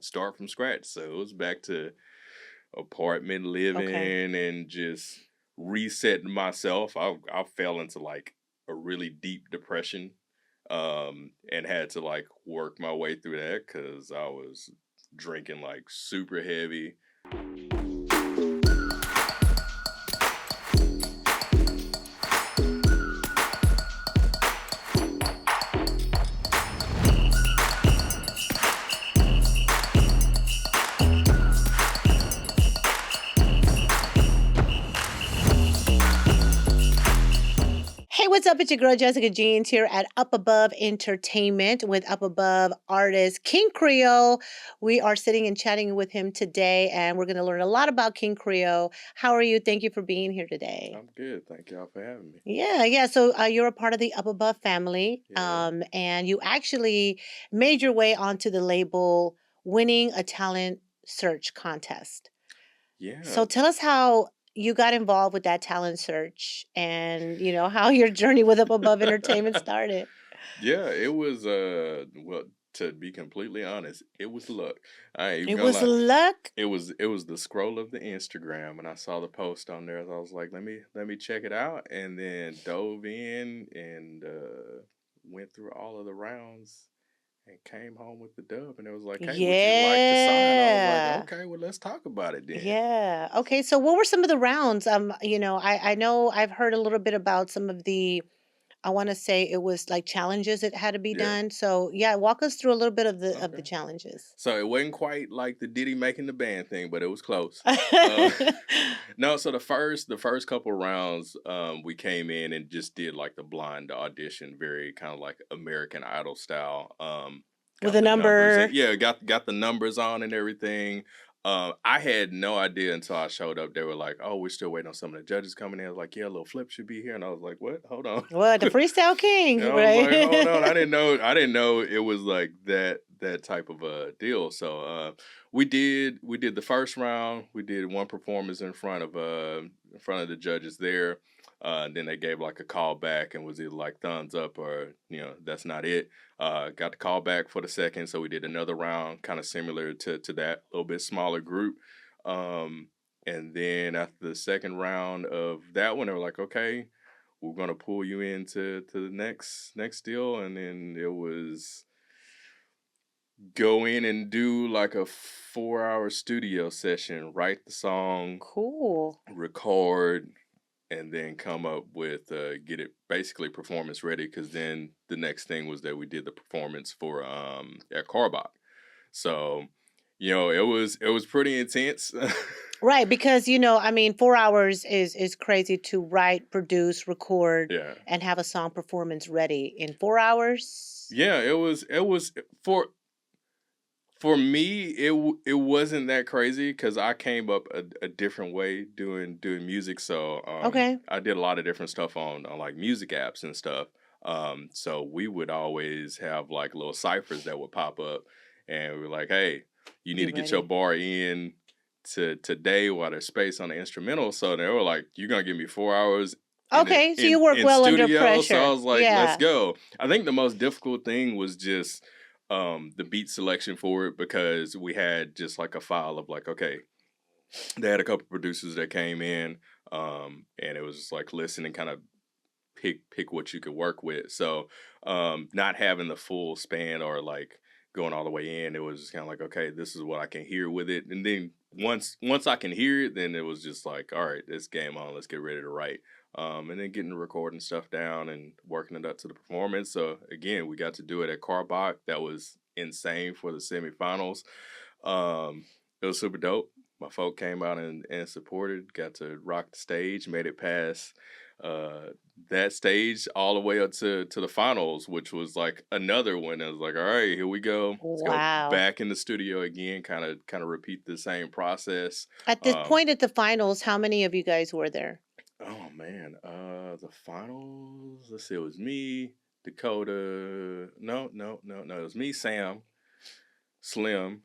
start from scratch. So it was back to apartment Okay. living and just resetting myself. I fell into like a really deep depression, and had to like work my way through that because I was drinking like super heavy. Hey, what's up? It's your girl Jessica Jeans here at Up Above Entertainment with Up Above artist King Creole. We are sitting and chatting with him today, and we're going to learn a lot about King Creole. How are you? Thank you for being here today. I'm good. Thank y'all for having me. Yeah, yeah. So you're a part of the Up Above family, Yeah. and you actually made your way onto the label winning a talent search contest. Yeah. So tell us how you got involved with that talent search and, how your journey with Up Above Entertainment started. Yeah, it was well, to be completely honest, it was luck. I ain't even It gonna was lie. luck. It was the scroll of the Instagram and I saw the post on there. So I was like, let me check it out and then dove in and went through all of the rounds and came home with the dub and it was like, "Hey, would you like to sign?" I was like, Yeah. "Okay, well, let's talk about it then." Yeah. Okay. So what were some of the rounds? I know I've heard a little bit about some of the I want to say it was like challenges that had to be Yeah. done. So yeah, walk us through a little bit of the Okay. challenges. So it wasn't quite like the Diddy making the band thing, but it was close. Uh, no, so the first couple rounds, we came in and just did like the blind audition, very kind of like American Idol style. With Got a the numbers and number. yeah, got the numbers on and everything. I had no idea until I showed up. They were like, "Oh, we're still waiting on some of the judges coming in." I was like, "Yeah, little Flip should be here," and I was like, "What? Hold on." What, the freestyle king, And I was like, hold on, I right? didn't know it was like that type of a deal. So we did the first round. We did one performance in front of the judges there. And then they gave like a call back and was either like thumbs up or that's not it. Got the call back for the second, so we did another round, kind of similar to that, a little bit smaller group. Um, and then after the second round of that one, they were like, okay, we're gonna pull you into the next deal, and then it was go in and do like a 4 hour studio session, write the song, Cool. record, and then come up with get it basically performance ready. Because then the next thing was that we did the performance for at Carbach. So it was pretty intense. Right, because 4 hours is crazy to write, produce, record, Yeah. and have a song performance ready in 4 hours? Yeah, it was for me, it wasn't that crazy because I came up a different way doing music. So Okay. I did a lot of different stuff on like music apps and stuff. So we would always have like little ciphers that would pop up, and we were like, "Hey, you need Be to get your ready. bar in to today while there's space on the instrumental." So they were like, "You're gonna give me 4 hours." In, it, Okay, so you in work in well under studio, so I pressure. was like, "Let's Yeah. go." I think the most difficult thing was just the beat selection for it because we had just like a file of like, okay, they had a couple producers that came in, and it was just like listen and kind of pick what you could work with. So not having the full span or like going all the way in, it was just kind of like, okay, this is what I can hear with it. And then once I can hear it, then it was just like, all right, this game on, let's get ready to write. And then getting the recording stuff down and working it up to the performance. So again, we got to do it at Carbach. That was insane for the semifinals. It was super dope. My folk came out and supported, got to rock the stage, made it past uh, that stage all the way up to the finals, which was like another one. I was like, all right, here we go. Let's go Wow. back in the studio again, kind of repeat the same process. At this Um, point at the finals, how many of you guys were there? oh man, the finals. Let's see, it was me, Dakota. No, no, no, no. It was me, Sam, Slim.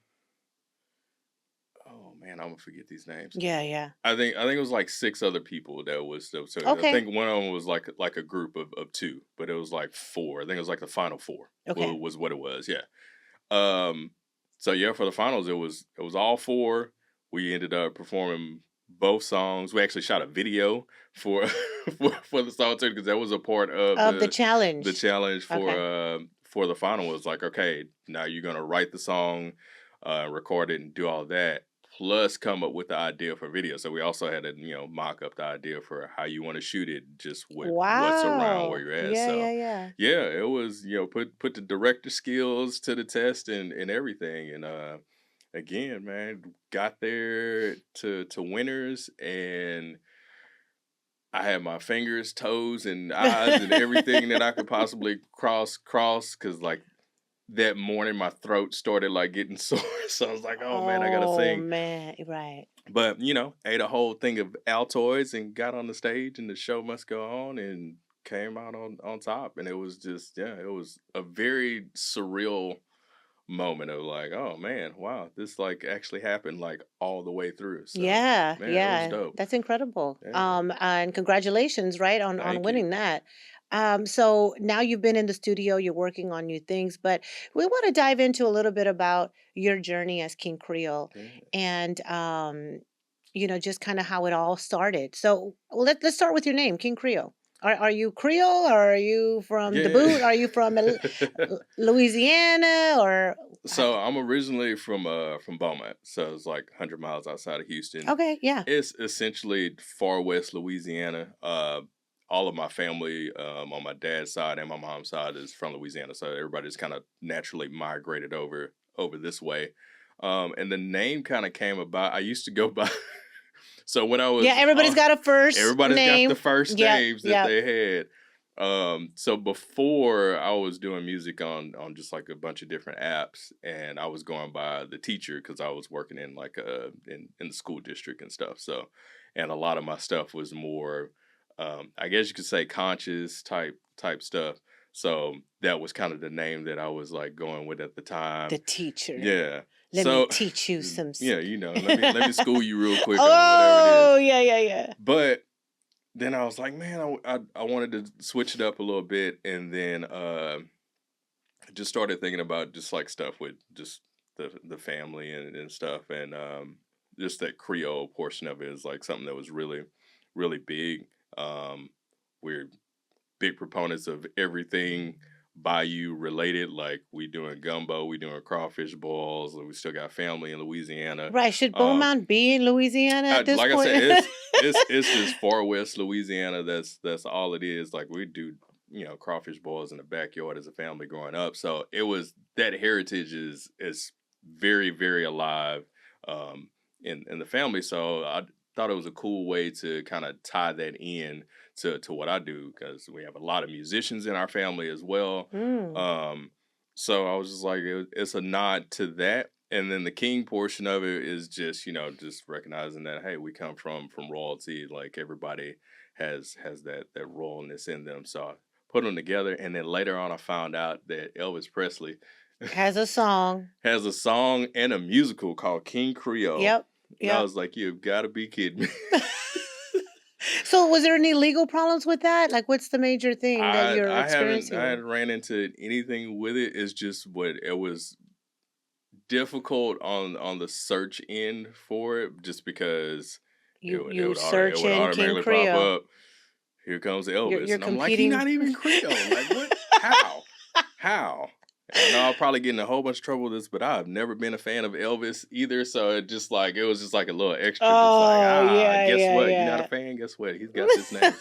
Oh man, I'm gonna forget these names. Yeah, yeah. I think it was like six other people that was so I Okay. think one of them was like a group of two, but it was like four. I think it was like the final four Okay. was what it was. Yeah. Um So yeah, for the finals, it was all four. We ended up performing both songs. We actually shot a video for for the song too, because that was a part of Of the the challenge. challenge Okay. for the final. Was like, okay, now you're gonna write the song, record it, and do all that. Plus, come up with the idea for video. So we also had to, mock up the idea for how you want to shoot it, just with what's around where Wow. you're at. Yeah, So yeah, yeah. yeah, it was, put the director skills to the test and everything. And again, man, got there to winners, and I had my fingers, toes, and eyes and everything that I could possibly cross because like that morning my throat started like getting sore. So I was like, oh man, I gotta Oh, sing. man, right. But ate a whole thing of Altoids and got on the stage, and the show must go on, and came out on top. And it was just, yeah, it was a very surreal moment of like, oh man, wow, this like actually happened like all the way through. So Yeah, man, it was yeah, dope. that's incredible. Yeah, And congratulations, right, on thank you. winning that. So now you've been in the studio, you're working on new things, but we want to dive into a little bit about your journey as King Creole Yeah, and just kind of how it all started. So let's start with your name, King Creole. Are you Creole or are you from the yeah. boot? Are you from Louisiana or So I'm originally from Beaumont, so it's like 100 miles outside of Houston. okay, yeah. It's essentially far west Louisiana. All of my family on my dad's side and my mom's side is from Louisiana, so everybody's kind of naturally migrated over this way. And the name kind of came about. I used to go by. So when I Yeah, was, everybody's got a first everybody's got the name. first Yep, names that yep. they had. So before I was doing music on just like a bunch of different apps, and I was going by the teacher because I was working in like in the school district and stuff. So, and a lot of my stuff was more, I guess you could say conscious type stuff. So that was kind of the name that I was like going with at the time. The teacher. Yeah. Let me So teach you some yeah, let me school you real quick on whatever it Oh, is. yeah, yeah, yeah. But then I was like, man, I wanted to switch it up a little bit, and then just started thinking about just like stuff with just the family and stuff, and just that Creole portion of it is like something that was really big. We're big proponents of everything bayou related. Like we doing gumbo, we doing crawfish balls. We still got family in Louisiana. Right, should Um, Beaumont be in Louisiana at this like I point? said, it's just far west Louisiana. That's all it is. Like we do, crawfish boils in the backyard as a family growing up. So it was that heritage is very alive in the family. So I thought it was a cool way to kind of tie that in to what I do because we have a lot of musicians in our family as well. Mm, So I was just like, it's a nod to that. And then the king portion of it is just, just recognizing that, hey, we come from royalty. Like everybody has that royalness in them. So I put them together. And then later on, I found out that Elvis Presley has a song. has a song and a musical called King Creole. Yep, And I yep. was like, you've got to be kidding me. So was there any legal problems with that? Like, what's the major thing that I you're I haven't I experiencing? hadn't ran into anything with it. It's just what it was difficult on the search end for it, just because it You would it you would auto it search would in King automatically pop Creole. up. Here comes You're Elvis, you're and I'm like, he competing. not even Creole. Like what? How? How? And I know I'll probably get in a whole bunch of trouble with this, but I've never been a fan of Elvis either. So it was just like a little extra, just like, Oh, yeah, guess yeah, what? You're not a yeah. fan? Guess what? He's got this name.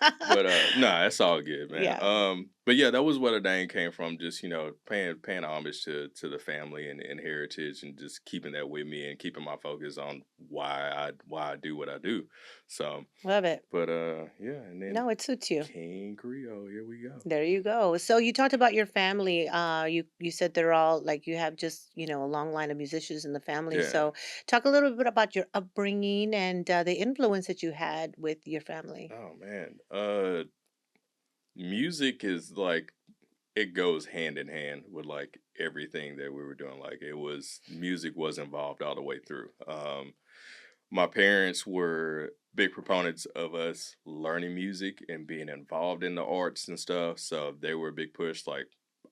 But nah, it's all good, man. Yeah. But yeah, that was where the name came from. Just paying homage to the family and heritage, and just keeping that with me and keeping my focus on why I do what I do. So, Love it. but yeah, and then No, it suits you. King Creole, here we go. There you go. So you talked about your family. You said they're all like you have just a long line of musicians in the family. Yeah. So talk a little bit about your upbringing and the influence that you had with your family. Oh man. Music is like it goes hand in hand with like everything that we were doing. Like it was music was involved all the way through. My parents were big proponents of us learning music and being involved in the arts and stuff. So they were a big push. Like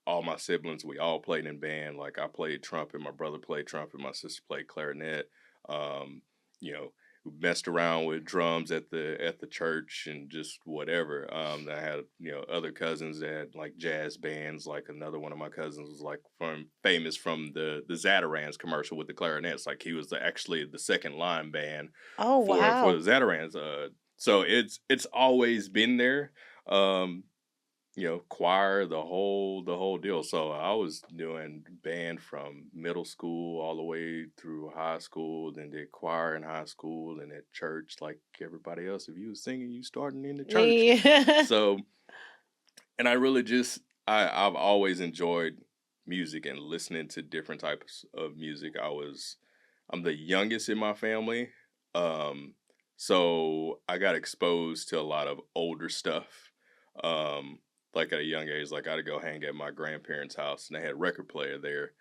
all my siblings, we all played in band. Like I played trumpet, my brother played trumpet, my sister played clarinet. Um, you know, we messed around with drums at the church and just whatever. I had other cousins that had like jazz bands. Like another one of my cousins was like from famous from the Zatarans commercial with the clarinets. Like he was actually the second line band Oh, for wow. the Zatarans. So it's always been there. Um, choir, the whole deal. So I was doing band from middle school all the way through high school, then did choir in high school and at church like everybody else. If you was singing, you starting in the church. Yeah. So and I really just I've always enjoyed music and listening to different types of music. I'm the youngest in my family. Um so I got exposed to a lot of older stuff. Um like at a young age, like I'd go hang at my grandparents' house and they had a record player there,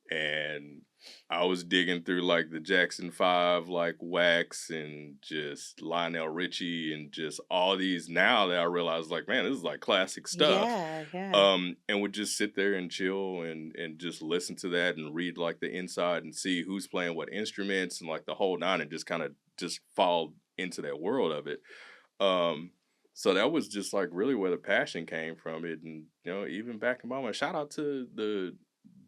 and I was digging through like the Jackson 5, like Wax and just Lionel Richie and just all these now that I realize like, man, this is like classic stuff. Yeah, yeah. And would just sit there and chill and just listen to that and read like the inside and see who's playing what instruments and like the whole nine and just kind of just fall into that world of it. Um, so that was just like really where the passion came from it. And, even back in Boma, shout out to the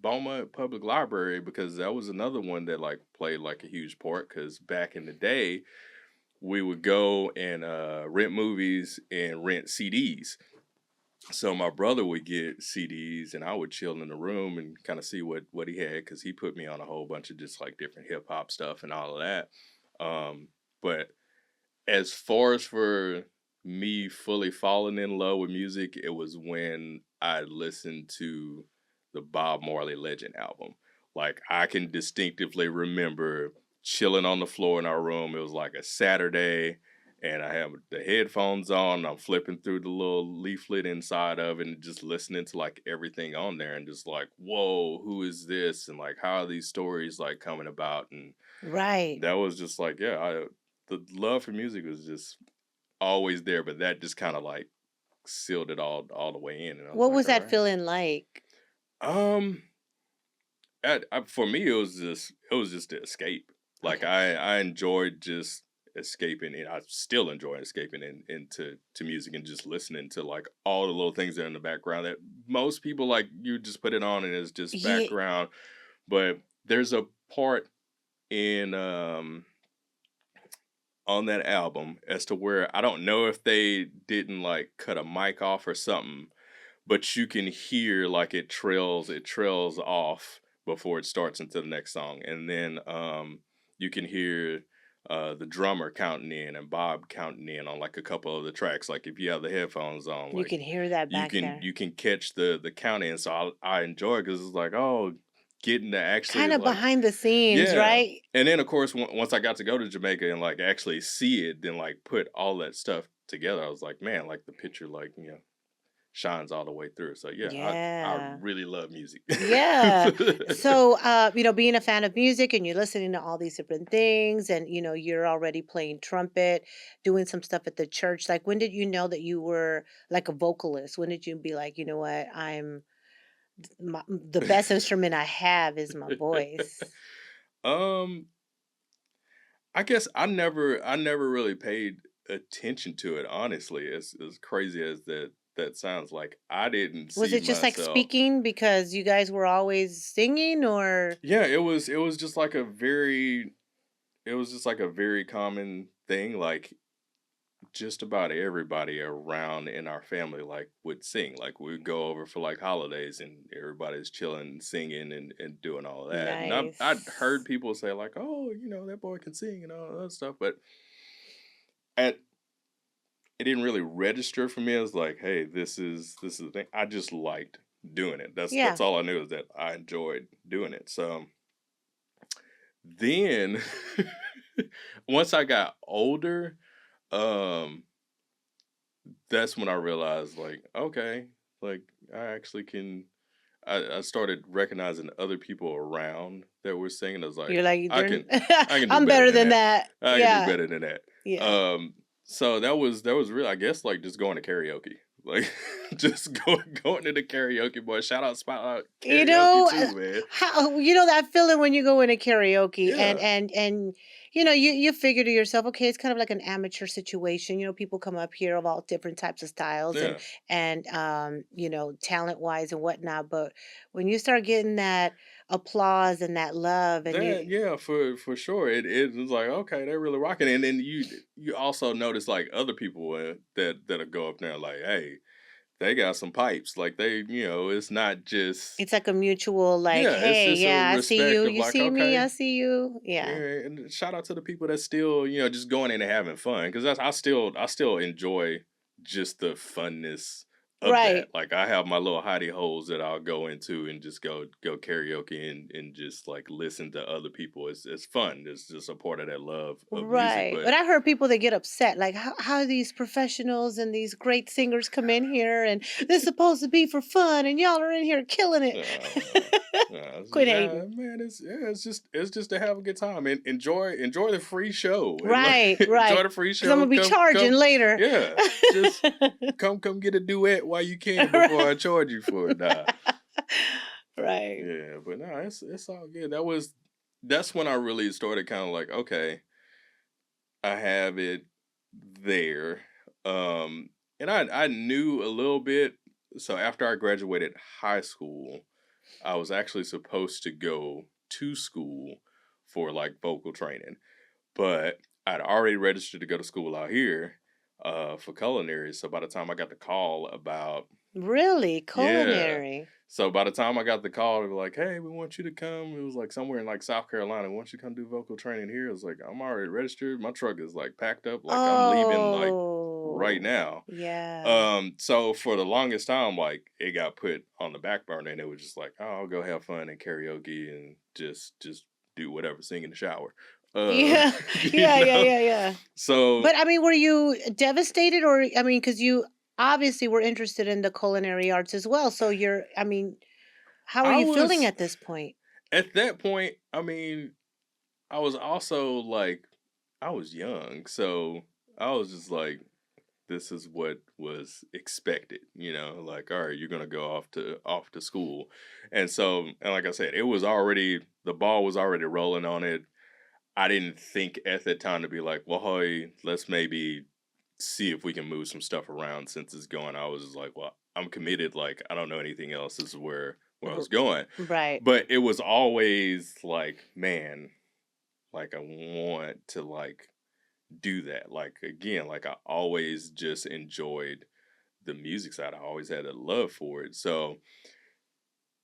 Boma Public Library because that was another one that like played like a huge part. Because back in the day, we would go and rent movies and rent CDs. So my brother would get CDs and I would chill in the room and kind of see what he had because he put me on a whole bunch of just like different hip hop stuff and all of that. But as far as for me fully falling in love with music, it was when I listened to the Bob Marley Legend album. Like I can distinctively remember chilling on the floor in our room. It was like a Saturday and I have the headphones on and I'm flipping through the little leaflet inside of it and just listening to like everything on there and just like, whoa, who is this? And like how are these stories like coming about? And Right. that was just like, the love for music was just always there, but that just kind of like sealed it all the way in, and I was What like, was all that right. feeling like? Um, for me, it was just to escape. Like Okay. I enjoyed just escaping, and I still enjoy escaping into music and just listening to like all the little things that are in the background that most people like. You just put it on and it's just Yeah. background, but there's a part in on that album as to where I don't know if they didn't like cut a mic off or something, but you can hear like it trails off before it starts into the next song. And then you can hear the drummer counting in and Bob counting in on like a couple of the tracks. Like if you have the headphones on, You like can hear that back there. you can catch the count in. So I enjoy it because it's like, oh, getting to actually Kind of like behind the scenes, yeah. right? And then of course once I got to go to Jamaica and like actually see it, then like put all that stuff together, I was like, man, like the picture like, shines all the way through. So yeah, I Yeah. really love music. Yeah. So, being a fan of music and you're listening to all these different things and, you're already playing trumpet, doing some stuff at the church. Like, when did you know that you were like a vocalist? When did you be like, you know what, the best instrument I have is my voice? um, I guess I never really paid attention to it, honestly. As crazy as that sounds, like I didn't Was see it just like myself. speaking because you guys were always singing or? Yeah, it was just like a very it was just like a very common thing. Like just about everybody around in our family like would sing. Like we'd go over for like holidays and everybody's chilling, singing and doing all that. And I'd heard Nice. people say like, oh, that boy can sing and all that stuff, but at it didn't really register for me as like, hey, this is the thing. I just liked doing it. Yeah. That's all I knew is that I enjoyed doing it. So then once I got older, um that's when I realized like, okay, like I actually can I started recognizing other people around that were singing. I was like, You're like, I can do I'm better better than than that. that. I can do Yeah. better than that. Yeah. So that was real, I guess, like just going to karaoke. Like just going to the karaoke, boy. Shout out Spotlight You Karaoke know, too, man. how you know that feeling when you go into karaoke and Yeah, you figure to yourself, okay, it's kind of like an amateur situation. People come up here of all different types of styles yeah. and talent wise and whatnot. But when you start getting that applause and that love, and That yeah, for sure. It was like okay, they're really rocking, and then you also notice like other people that'll go up there like, hey, they got some pipes. Like it's not just it's like a mutual, like, yeah, it's hey, just a yeah, I see you, respect of you like see me, I okay, see you, yeah, yeah, and shout out to the people that still just going in and having fun because that's I still enjoy just the funness of that. right. Like I have my little hidey holes that I'll go into and just go karaoke and just like listen to other people. It's fun. It's just a part of that love of music. Right. But But I heard people that get upset, like how these professionals and these great singers come in here and this is supposed to be for fun and y'all are in here killing it. uh, Quit hating. man, it's just to have a good time and enjoy the free show and like Right, enjoy right. the free Because I'm show. gonna be charging later. Yeah, just come get a duet while you can before I charge you for it. Nah, Right. yeah, but nah, it's all good. That's when I really started kind of like okay, I have it there, and I knew a little bit. So after I graduated high school, I was actually supposed to go to school for like vocal training, but I'd already registered to go to school out here for culinary. So by the time I got the call about Really? yeah, Culinary. so by the time I got the call, they were like, "Hey, we want you to come." It was like somewhere in like South Carolina. "We want you to come do vocal training here?" I was like, "I'm already registered. My truck is like packed up. Like I'm leaving like right Oh, now." yeah. So for the longest time, like it got put on the back burner, and it was just like, oh, I'll go have fun and karaoke and just do whatever, sing in the shower. Uh, Yeah. you Yeah, yeah, know. yeah, yeah. So But I mean, were you devastated, or I mean, because you obviously were interested in the culinary arts as well. So I mean, how are I you feeling was at this point? at that point. I mean, I was also like, I was young, so I was just like, this is what was expected, like, all right, you're gonna go off to school. And like I said, the ball was already rolling on it. I didn't think at that time to be like, well, hey, let's maybe see if we can move some stuff around since it's going. I was just like, well, I'm committed, like I don't know anything else. This is where I R- was going. Right. But it was always like, man, like I want to like do that. Like again, like I always just enjoyed the music side. I always had a love for it. So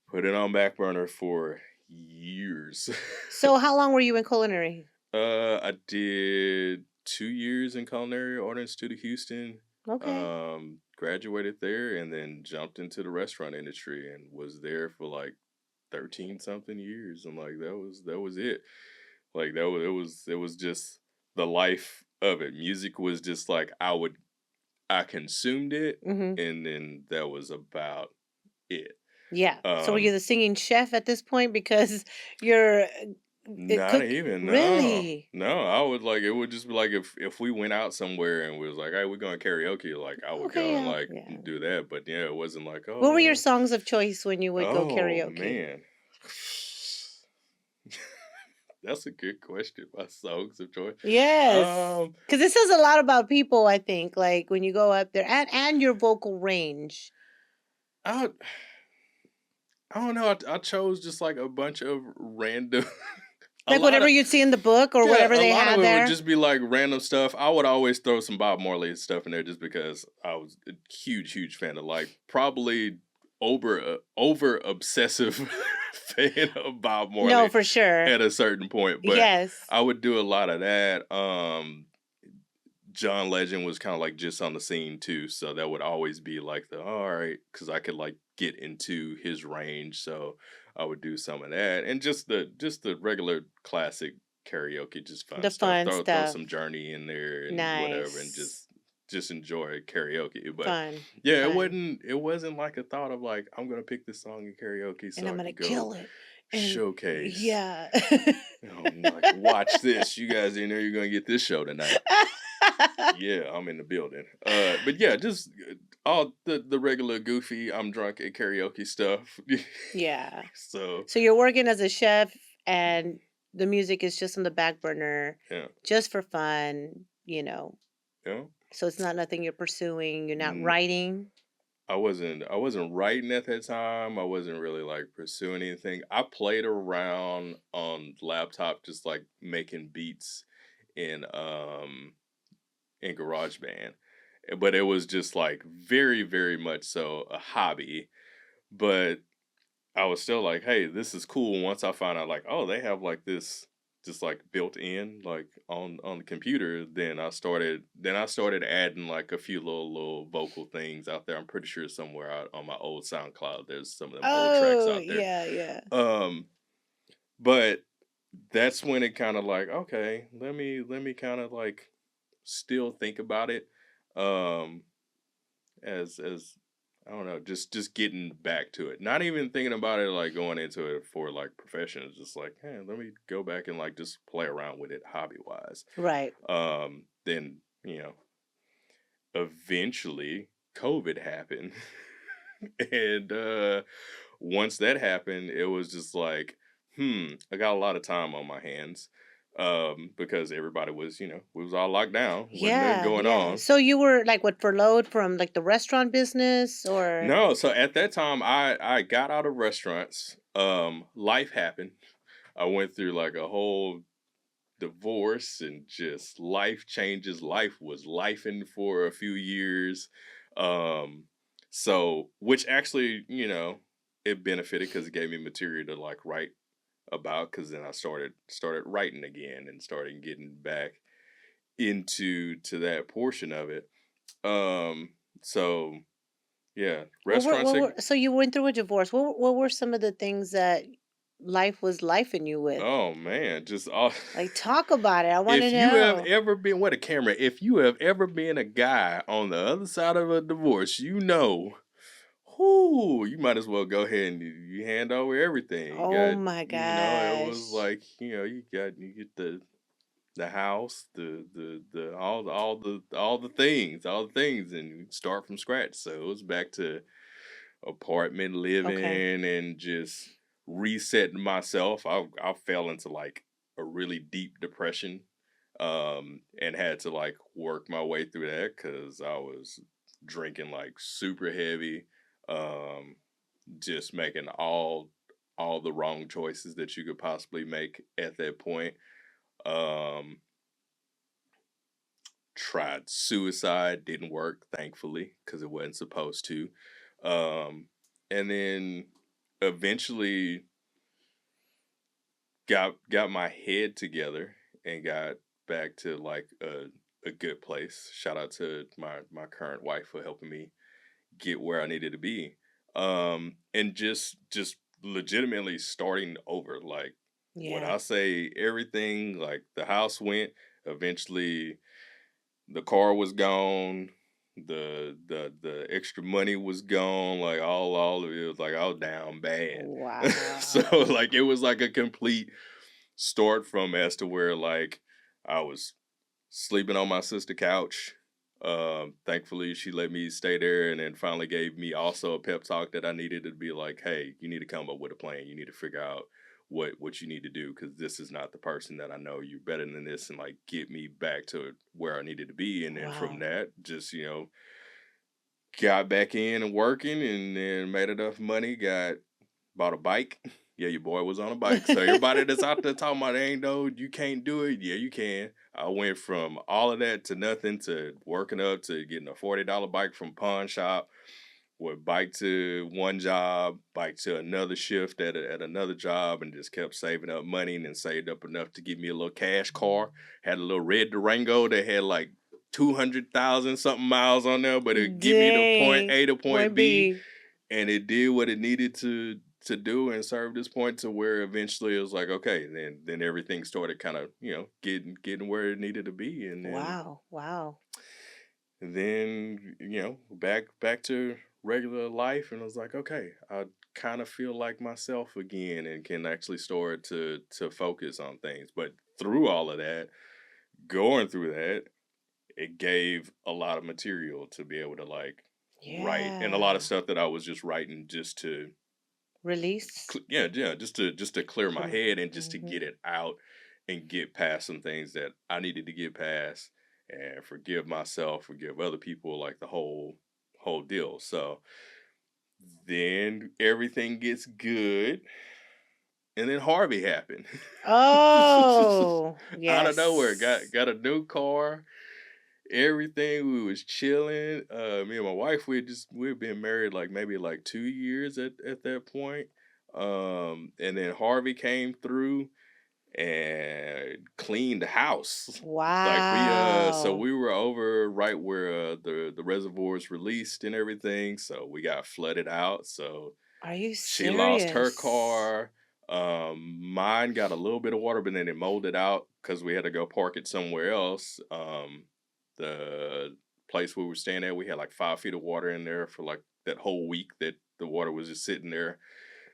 put it on back burner for years. So how long were you in culinary? I did 2 years in culinary art institute of Houston. Okay. Graduated there and then jumped into the restaurant industry and was there for like 13 something years. And like that was it. Like it was just the life of it. Music was just like I consumed it Hmm. and then that was about it. Yeah. So were you Um the singing chef at this point because you're it Not cook even, no. really? No, I would like it would just be like if we went out somewhere and we was like, "Hey, we're going karaoke," like I would Okay. go and Yeah. like Yeah. do that. But yeah, it wasn't like, What were your oh, songs of choice when you would go oh karaoke? man. That's a good question. My songs of choice. Yes, Um, because it says a lot about people, I think, like, when you go up there and your vocal range. I I don't know. I chose just like a bunch of random, a Like, lot whatever of you'd see in the book or yeah, whatever a they lot of had it would there? just be like random stuff. I would always throw some Bob Marley stuff in there just because I was a huge fan of like probably over obsessive fan of Bob No, Marley for sure. at a certain point. But Yes. I would do a lot of that. John Legend was kind of like just on the scene too, so that would always be like all right because I could like get into his range, so I would do some of that and just the regular classic karaoke, just fun The stuff. fun Throw some stuff. Journey in there and whatever, and Nice. just enjoy karaoke. But Fun. yeah, it Fun. wasn't it wasn't like a thought of like I'm gonna pick this song in karaoke And so I'm I gonna could go kill it. And showcase. yeah. Like watch this, you guys in there, you're gonna get this show tonight. Yeah, I'm in the building. But yeah, just all the regular goofy I'm drunk at karaoke stuff. Yeah. So So you're working as a chef and the music is just on the back burner yeah, just for fun. yeah. So it's not nothing you're pursuing, you're not Mm, writing? I wasn't writing at that time. I wasn't really like pursuing anything. I played around on laptop just like making beats in in GarageBand. But it was just like very, very much so a hobby. But I was still like, hey, this is cool. Once I found out like, oh, they have like this just like built in like on the computer, then I started adding like a few little vocal things out there. I'm pretty sure somewhere out on my old SoundCloud there's some of them old tracks Oh, out there. yeah, yeah. Um but that's when it kind of like, okay, let me kind of like still think about it. Um as I don't know, just getting back to it. Not even thinking about it like going into it for like profession. It's just like, hey, let me go back and like just play around with it hobby wise. Right. Then, eventually COVID happened. And once that happened, it was just like, I got a lot of time on my hands. Because everybody was, we was all locked down with nothing Yeah, going yeah. on. So you were like what furloughed from like the restaurant business or No, so at that time I got out of restaurants. Life happened. I went through like a whole divorce and just life changes. Life was lifing for a few years. Um so which actually, it benefited because it gave me material to like write about, because then I started writing again and started getting back into that portion of it. So yeah, restaurants. so you went through a divorce. What were some of the things that life was life in you with? Oh man, just all. Like talk about it. I want to If you have know. ever been what a camera, if you have ever been a guy on the other side of a divorce, whoo, you might as well go ahead and you hand over everything. You Oh got, my it was gosh. like, you get the house, the all the things, and you start from scratch. So it was back to apartment Okay. living and just resetting myself. I fell into like a really deep depression, and had to like work my way through that because I was drinking like super heavy, um, just making all the wrong choices that you could possibly make at that point. Um, Tried suicide, didn't work, thankfully, because it wasn't supposed to. Um, and then eventually got my head together and got back to like a good place. Shout out to my current wife for helping me get where I needed to be. And just legitimately starting over. Like when Yeah. I say everything, like the house went, eventually the car was gone, the extra money was gone, like all of it was like I was down bad. So Wow. like it was like a complete start from as to where like I was sleeping on my sister couch. Thankfully she let me stay there and then finally gave me also a pep talk that I needed to be like, hey, you need to come up with a plan. You need to figure out what you need to do, because this is not the person that I know. You're better than this, and like get me back to where I needed to be. And then from Wow. that, just got back in and working, and then made enough money, bought a bike. Yeah, your boy was on a bike. So everybody that's out there talking about ain't no, you can't do it. Yeah, you can. I went from all of that to nothing to working up to getting a $40 bike from pawn shop. Would bike to one job, bike to another shift at another job, and just kept saving up money, and then saved up enough to give me a little cash car. Had a little red Durango that had like 200,000 something miles on there, but it give me the point Dang. A to point Point B, B. and it did what it needed to do and serve this point to where eventually it was like, okay, then everything started kind of getting where it needed to be, and Wow. Wow. then back to regular life, and I was like, okay, I kind of feel like myself again and can actually start to focus on things. But through all of that, going through that, it gave a lot of material to be able to like write, and a lot of Yeah. stuff that I was just writing just to Release. yeah, just to clear my Clear. head and just to Hmm. get it out and get past some things that I needed to get past and forgive myself, forgive other people, like the whole deal. So then everything gets good, and then Harvey happened. Oh, Out of nowhere, got yes. got a new car, everything. We was chilling. Me and my wife, we'd been married like maybe like 2 years at that point. And then Harvey came through and cleaned the house. Like so Wow. we were over right where the reservoirs released and everything. So we got flooded out. So Are you she lost her serious? car. Mine got a little bit of water, but then it molded out because we had to go park it somewhere else. The place we were staying at, we had like 5 feet of water in there for like that whole week that the water was just sitting there.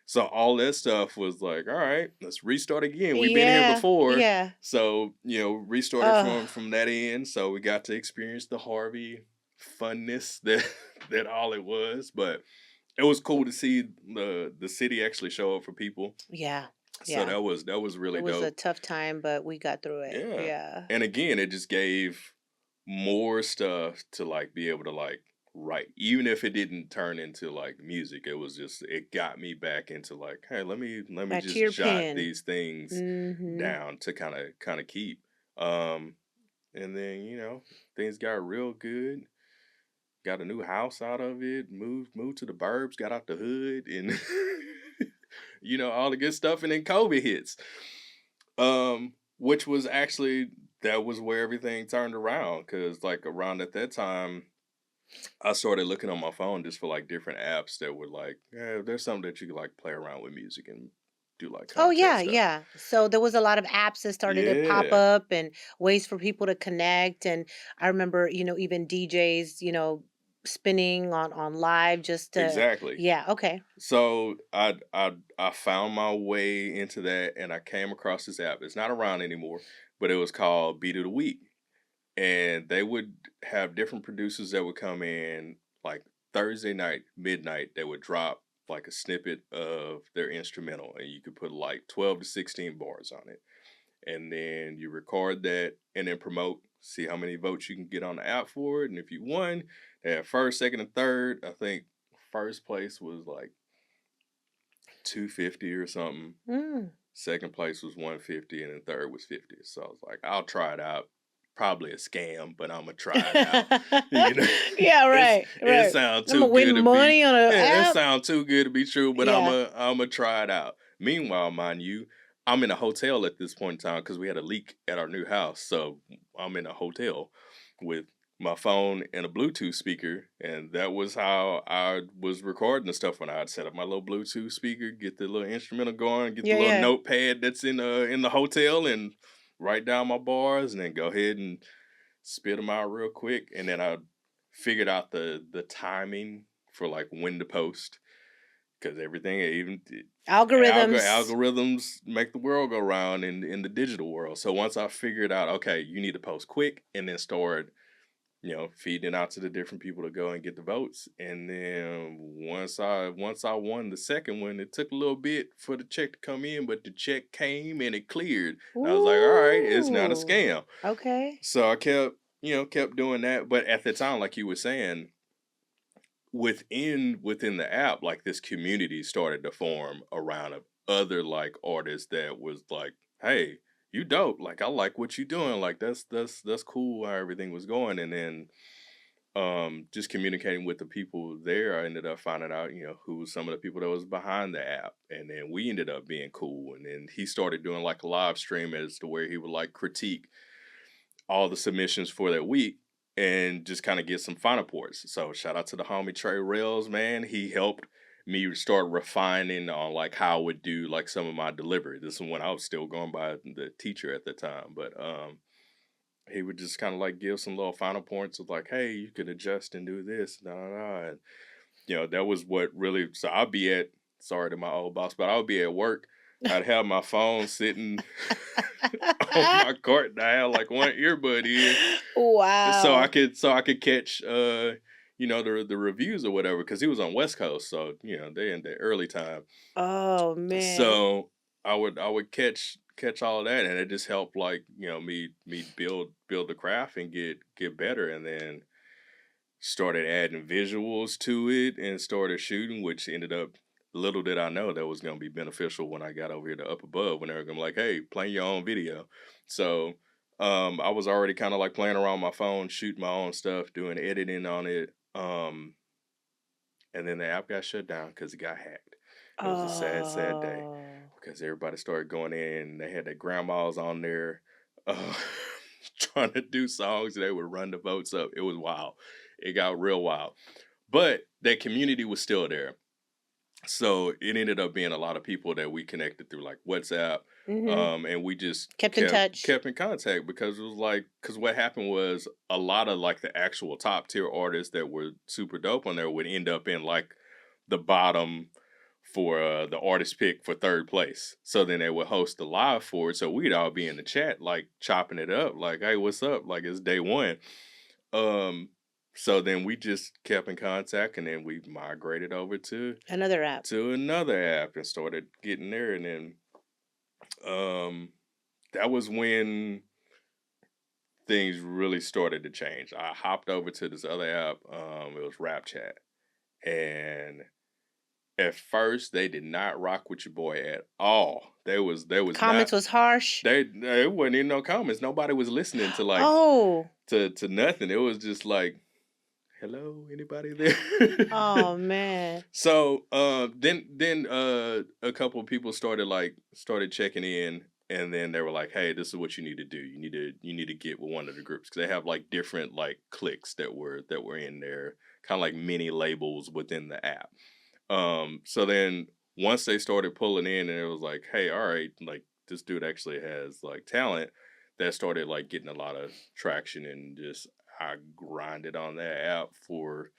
So all that stuff was like, all right, let's restart again. We've been here Yeah, before, yeah. so restarted Oh, from that end. So we got to experience the Harvey funness that that all it was. But it was cool to see the city actually show up for people. yeah, So yeah. that was It really was a dope. tough time, but we got through it. Yeah. Yeah. And again, it just gave more stuff to like be able to like write. Even if it didn't turn into like music, it was just it got me back into like, hey, let me Back to just your jot pen. these things Mhm. down to kind of keep. Um and then, things got real good. Got a new house out of it, moved to the burbs, got out the hood and all the good stuff, and then COVID hits. Which was actually that was where everything turned around because like around at that time, I started looking on my phone just for like different apps that would like, yeah, there's something that you could like play around with music and do like Oh, content yeah, stuff. yeah. So there was a lot of apps that started to pop Yeah, up and ways for people to connect. And I remember, even DJs, spinning on live just to, exactly. yeah, okay. So I found my way into that and I came across this app. It's not around anymore, but it was called Beat of the Week. And they would have different producers that would come in like Thursday night, midnight, they would drop like a snippet of their instrumental and you could put like 12 to 16 bars on it. And then you record that and then promote, see how many votes you can get on the app for it. And if you won, they had first, second, and third. I think first place was like 250 or something. Mm. Second place was 150 and then third was 50. So I was like, I'll try it out. Probably a scam, but I'm gonna try it out. You know, Yeah, it's right, it right. sounds Imma too win good to be money on an it app? sounds too good to be true, but Yeah. I'm gonna try it out. Meanwhile, mind you, I'm in a hotel at this point in time because we had a leak at our new house. So I'm in a hotel with my phone and a Bluetooth speaker, and that was how I was recording the stuff when I'd set up my little Bluetooth speaker, get the little instrumental going, get the Yeah, little yeah. notepad that's in the hotel, and write down my bars, and then go ahead and spit them out real quick, and then I figured out the timing for like when to post because everything even Algorithms. algorithms make the world go round in the digital world. So once I figured out, okay, you need to post quick, and then start feeding it out to the different people to go and get the votes. And then once I won the second one, it took a little bit for the check to come in, but the check came and it cleared. And I was like, all right, it's not a Ooh. scam. Okay. So I kept doing that. But at the time, like you were saying, within the app, like this community started to form around other like artists that was like, hey, you dope. Like I like what you doing. Like that's cool how everything was going. And then just communicating with the people there, I ended up finding out, who was some of the people that was behind the app. And then we ended up being cool. And then he started doing like a live stream as to where he would like critique all the submissions for that week and just kind of get some final ports. So shout out to the homie Trey Rails, man. He helped me start refining on like how I would do like some of my delivery. This is when I was still going by the teacher at the time. But he would just kind of like give some little final points of like, hey, you could adjust and do this, da, da, da. And that was what really. So I'll be at sorry to my old boss, but I'll be at work. I'd have my phone sitting on my cart, and I had like one earbud in, so I Wow. could catch the reviews or whatever, because he was on West Coast, so they in the early time. Oh, man. So I would catch all of that, and it just helped, like, me build the craft and get better, and then started adding visuals to it and started shooting, which ended up, little did I know, that was going to be beneficial when I got over here to Up Above, when they were going to be like, hey, play your own video. So I was already kind of like playing around my phone, shooting my own stuff, doing editing on it. And then the app got shut down because it got hacked. It was a sad, sad day Oh. because everybody started going in. They had their grandmas on there uh, trying to do songs. They would run the votes up. It was wild. It got real wild. But that community was still there. So it ended up being a lot of people that we connected through like WhatsApp. Mhm. And we just Kept in kept touch. kept in contact, because it was like, because what happened was a lot of like the actual top tier artists that were super dope on there would end up in like the bottom for the artist pick for third place. So then they would host the live for it. So we'd all be in the chat like chopping it up, like, hey, what's up? Like, it's day one. Um, so then we just kept in contact, and then we migrated over Another app. to another app and started getting there. And then um that was when things really started to change. I hopped over to this other app. It was Rap Chat. And at first they did not rock with your boy at all. There was not Comments was harsh. there wasn't even no comments. Nobody was listening to like Oh. to nothing. It was just like, hello, anybody there? Oh, man. So then a couple of people started checking in, and then they were like, hey, this is what you need to do. You need to get with one of the groups, because they have like different like cliques that were in there, kind of like mini labels within the app. So then once they started pulling in, and it was like, hey, all right, like this dude actually has like talent, that started like getting a lot of traction. And just I grinded on that app for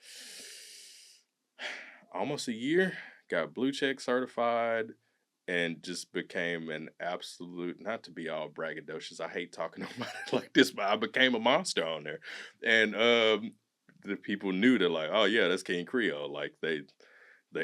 almost a year, got blue check certified, and just became an absolute, not to be all braggadocious, I hate talking about it like this, but I became a monster on there. And the people knew that, like, oh yeah, that's King Creole. Like they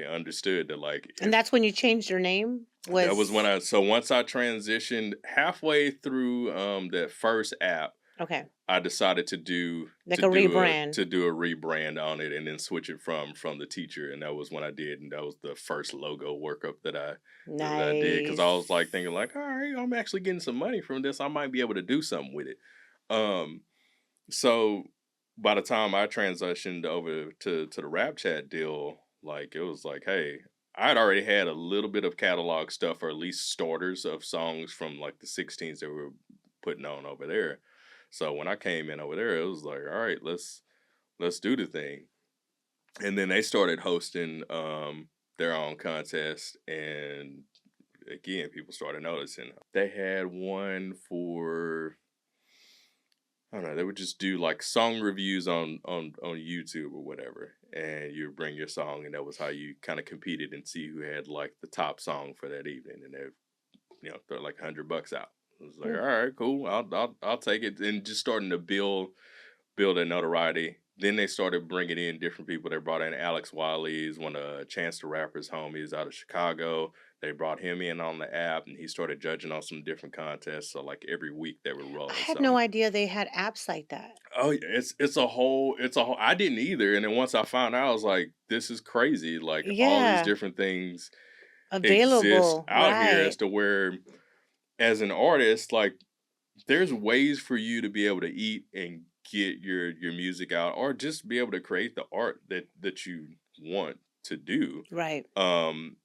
understood that, like, And if that's when you changed your name? that was when Was so once I transitioned halfway through that first app, okay. I decided to do Like a rebrand. to do a rebrand on it, and then switch it from the teacher. And that was when I did, and that was the first logo workup that I did, because I was like Nice. thinking like, all right, I'm actually getting some money from this. I might be able to do something with it. Um, so by the time I transitioned over to the Rap Chat deal, like, it was like, hey, I'd already had a little bit of catalog stuff, or at least starters of songs from like the 16s that we were putting on over there. So when I came in over there, it was like, all right, let's do the thing. And then they started hosting their own contest, and again, people started noticing. They had one for, I don't know, they would just do like song reviews on YouTube or whatever, and you would bring your song, and that was how you kind of competed and see who had like the top song for that evening. And they, throw like $100 out. It was like, Mm. all right, cool, I'll take it. And just starting to build a notoriety. Then they started bringing in different people. They brought in Alex Wiley, is one of Chance the Rapper's homies out of Chicago. They brought him in on the app, and he started judging on some different contests. So like every week they were I rolling had no something. idea they had apps like that. Oh, yeah, it's a whole. I didn't either, and then once I found out, I was like, this is crazy. Like, all these Yeah. different things exist Available. out here, as Right. to where, as an artist, like, there's ways for you to be able to eat and get your music out, or just be able to create the art that you want to do, Right. um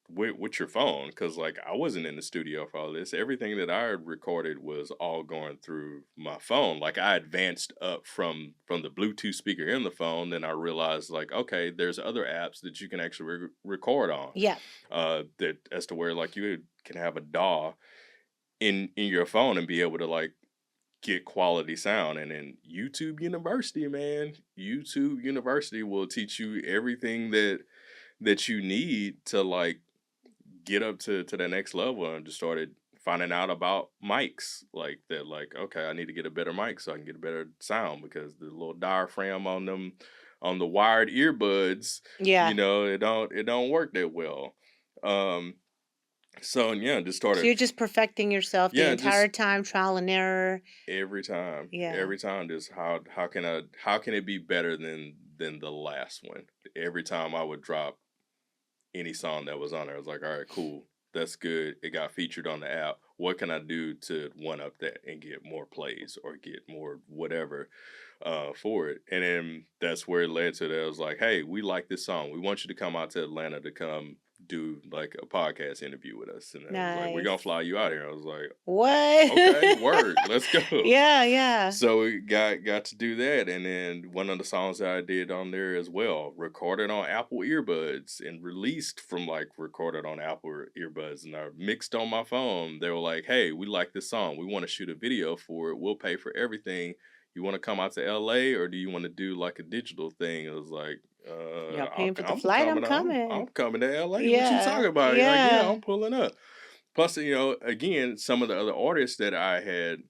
with your phone. Because like, I wasn't in the studio for all this. Everything that I had recorded was all going through my phone. Like, I advanced up from the Bluetooth speaker in the phone, then I realized, like, okay, there's other apps that you can actually record on, Yeah. that, as to where, like, you can have a DAW in your phone and be able to like get quality sound. And then YouTube University, man. YouTube University will teach you everything that you need to like get up to the next level. And just started finding out about mics, like that, like, okay, I need to get a better mic so I can get a better sound, because the little diaphragm on the wired earbuds, Yeah. it don't work that well. Um, so yeah, just So started, you're just perfecting yourself the yeah, entire just time, trial and error. Yeah. every time, just how can it be better than the last one? Every time I would drop any song that was on there, I was like, all right, cool, that's good. It got featured on the app. What can I do to one up that and get more plays or get more whatever for it? And then that's where it led to that. I was like, hey, we like this song. We want you to come out to Atlanta to come do like a podcast interview with us. And I was like, we're gonna Nice. fly you out here. I was like, What? okay, word, let's go. Yeah, yeah. So we got to do that, and then one of the songs that I did on there as well, recorded on Apple earbuds and released from like recorded on Apple earbuds, and I mixed on my phone. They were like, "Hey, we like this song. We want to shoot a video for it. We'll pay for everything. You want to come out to LA, or do you want to do like a digital thing?" It was like, Y'all paying for the I'm flight? I'm coming. I'm coming. coming to LA. What you Yeah, talking about?" You're like, "Yeah, yeah. I'm pulling up." Plus, again, some of the other artists that I had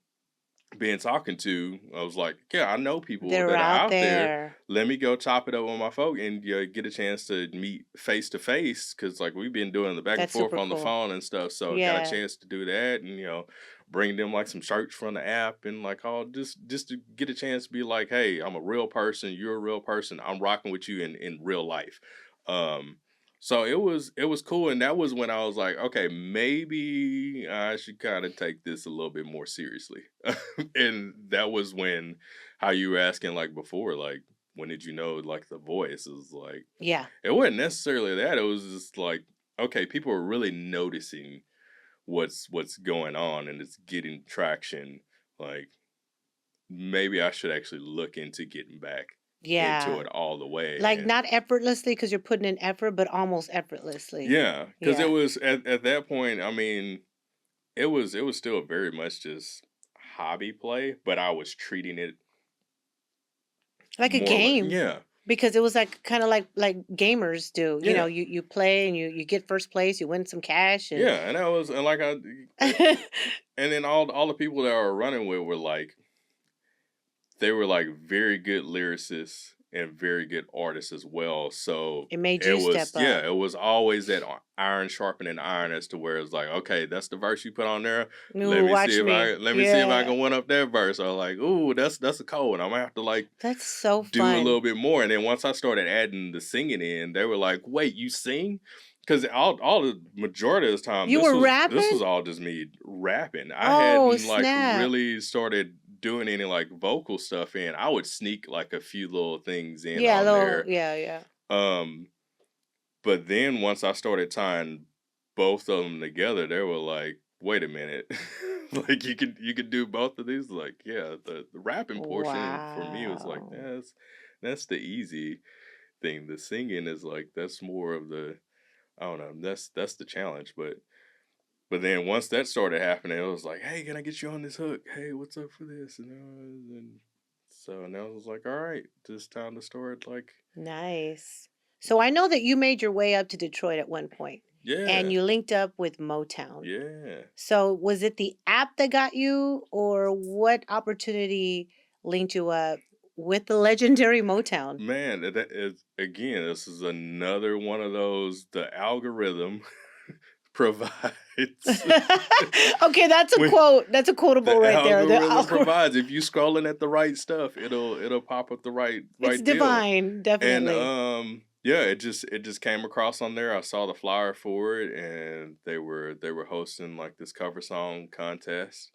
been talking to, I was like, yeah, I know people They're that are out out there. there. Let me go chop it up with my folk and get a chance to meet face to face, because like we've been doing the back and That's forth super on the cool. phone and stuff. So I got a Yeah. chance to do that, and bring them like some shirts from the app, and like all just to get a chance to be like, hey, I'm a real person. You're a real person. I'm rocking with you in real life. Um, so it was cool, and that was when I was like, okay, maybe I should kind of take this a little bit more seriously. And that was when, how you were asking like before, like when did you know like the voice is like, Yeah. it wasn't necessarily that. It was just like, okay, people are really noticing what's going on and it's getting traction. Like maybe I should actually look into getting back into Yeah. it all the way. Like, And not effortlessly because 'cause you're putting in effort, but almost effortlessly. yeah, because it Yeah. was at that point, I mean, it was still very much just hobby play, but I was treating it Like a more like, game, yeah, because it was like kinda like gamers do, yeah, you play and you get first place, you win some cash and yeah, and that was, and like and then all the people that I were running with were like, they were like very good lyricists and very good artists as well. So it made it you was, step yeah, up. it was always that iron sharpening iron, as to where it's like, okay, that's the verse you put on there. Ooh, watch me. Let me see if I Yeah. can one up that verse. I was like, ooh, that's a cold one. I'm gonna have to like That's so do a fun. little bit more. And then once I started adding the singing in, they were like, wait, you sing? Because all the majority of the time, You this were was rapping? all just me rapping. I Oh, hadn't like snap. really started doing any like vocal stuff in. I would sneak like a few little things in Yeah, on little there. yeah, yeah. Um, but then once I started tying both of them together, they were like, wait a minute. Like you could do both of these. Like, yeah, the rapping portion for me was like, Wow. that's the easy thing. The singing is like, that's more of the, I don't know, that's the challenge. But then once that started happening, it was like, hey, can I get you on this hook? Hey, what's up for this? And so now it was like, all right, just time to start like, Nice. So I know that you made your way up to Detroit at one point, and yeah, you linked up with Motown. yeah. So was it the app that got you, or what opportunity linked you up with the legendary Motown? Man, that is, again, this is another one of those, the algorithm provides. Okay, that's a When quote. That's a quotable the right there. The algorithm algorithm. provides, if you scrolling at the right stuff, it'll pop up the It's right deal. divine, And definitely. yeah, it just came across on there. I saw the flyer for it, and they were hosting like this cover song contest.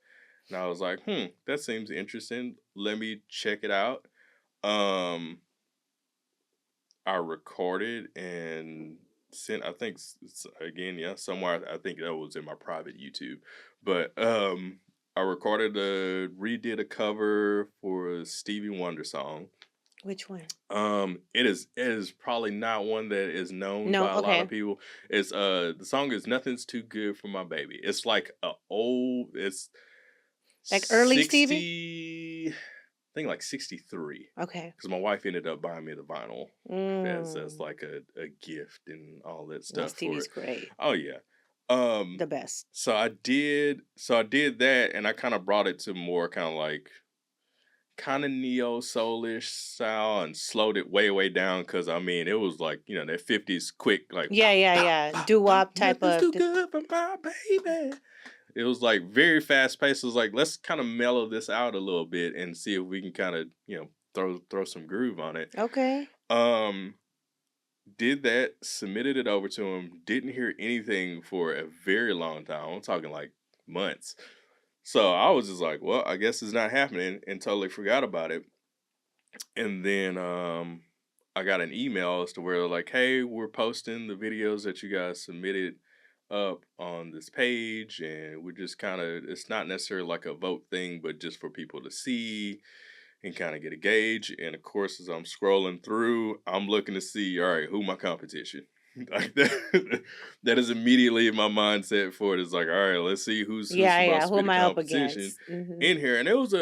And I was like, that seems interesting. Let me check it out. Um I recorded and sent, I think again, yeah, somewhere, I think that was in my private YouTube. But I recorded redid a cover for a Stevie Wonder song. Which one? It is probably not one that is known No, by a lot of okay. people. It's the song is Nothing's Too Good for My Baby. It's like it's Like early Stevie? 60, I think like 63, Okay. because my wife ended up buying me the vinyl as Mm. like a gift and all that No, stuff for Stevie's it. great. Oh yeah. Um The best. so I did that, and I kind of brought it to more kind of like kind of neo soulish style and slowed it way down because I mean it was like that 50s quick like Yeah, pop yeah, pop yeah. pop pop Doo-wop type nothing's of too good for my baby. It was like very fast paced. It was like let's kind of mellow this out a little bit and see if we can kind of throw some groove on it. okay. Um, did that, submitted it over to him. Didn't hear anything for a very long time. I'm talking like months. So I was just like, well, I guess it's not happening, and totally forgot about it. And then I got an email as to where they're like, hey, we're posting the videos that you guys submitted up on this page, and we're just kind of, it's not necessarily like a vote thing, but just for people to see and kind of get a gauge. And of course, as I'm scrolling through, I'm looking to see, all right, who my competition. Like that, that is immediately my mindset for it. Is like, all right, let's see who's Yeah, yeah. supposed to Who be am the I up competition against? Hmm. in here. And it was